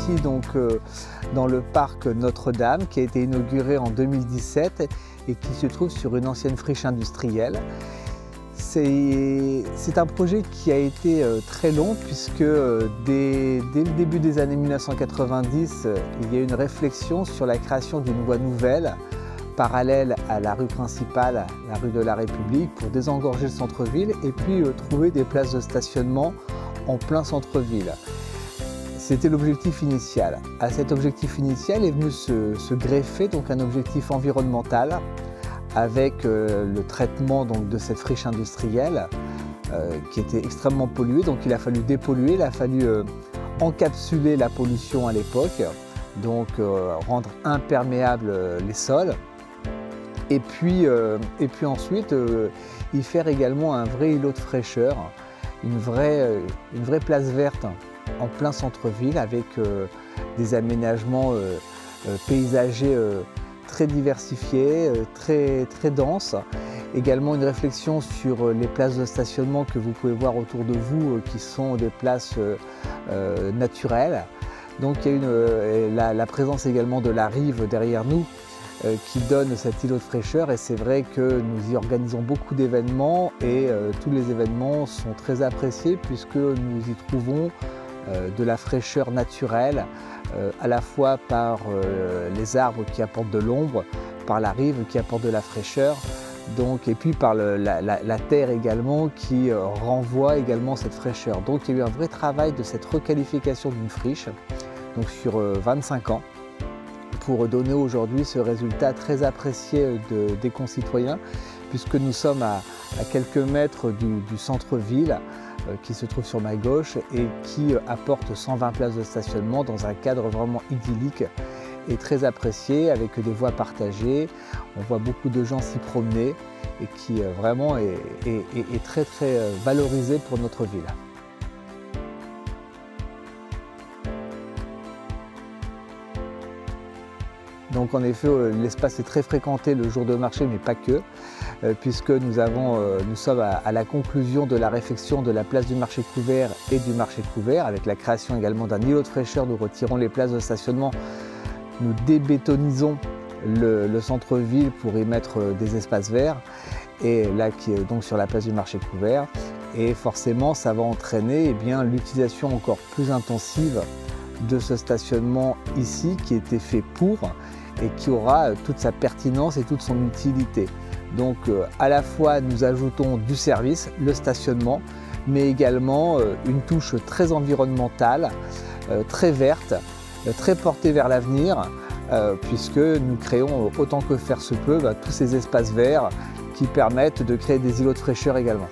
ici donc dans le parc Notre-Dame qui a été inauguré en 2017 et qui se trouve sur une ancienne friche industrielle. C'est un projet qui a été très long puisque dès le début des années 1990, il y a eu une réflexion sur la création d'une voie nouvelle parallèle à la rue principale, la rue de la République, pour désengorger le centre-ville et puis trouver des places de stationnement en plein centre-ville. C'était l'objectif initial. À cet objectif initial est venu se greffer donc un objectif environnemental avec le traitement donc, de cette friche industrielle qui était extrêmement polluée. Donc il a fallu dépolluer, il a fallu encapsuler la pollution à l'époque, donc rendre imperméables les sols. Et puis ensuite, y faire également un vrai îlot de fraîcheur, une vraie place verte en plein centre-ville avec des aménagements paysagers très diversifiés, très denses. Également une réflexion sur les places de stationnement que vous pouvez voir autour de vous, qui sont des places naturelles. Donc il y a la présence également de la rive derrière nous, qui donne cet îlot de fraîcheur, et c'est vrai que nous y organisons beaucoup d'événements et tous les événements sont très appréciés puisque nous y trouvons de la fraîcheur naturelle, à la fois par les arbres qui apportent de l'ombre, par la rive qui apporte de la fraîcheur, donc, et puis par la terre également qui renvoie également cette fraîcheur. Donc il y a eu un vrai travail de cette requalification d'une friche donc sur 25 ans. Pour donner aujourd'hui ce résultat très apprécié des concitoyens, puisque nous sommes à quelques mètres du centre-ville qui se trouve sur ma gauche et qui apporte 120 places de stationnement dans un cadre vraiment idyllique et très apprécié, avec des voies partagées. On voit beaucoup de gens s'y promener et qui vraiment est très valorisé pour notre ville. Donc en effet, l'espace est très fréquenté le jour de marché, mais pas que, puisque nous sommes à la conclusion de la réfection de la place du marché couvert et du marché couvert, avec la création également d'un îlot de fraîcheur. Nous retirons les places de stationnement, nous débétonisons le centre-ville pour y mettre des espaces verts, et là qui est donc sur la place du marché couvert. Et forcément, ça va entraîner l'utilisation encore plus intensive de ce stationnement ici, qui était fait pour, et qui aura toute sa pertinence et toute son utilité. Donc à la fois nous ajoutons du service, le stationnement, mais également une touche très environnementale, très verte, très portée vers l'avenir, puisque nous créons autant que faire se peut tous ces espaces verts qui permettent de créer des îlots de fraîcheur également.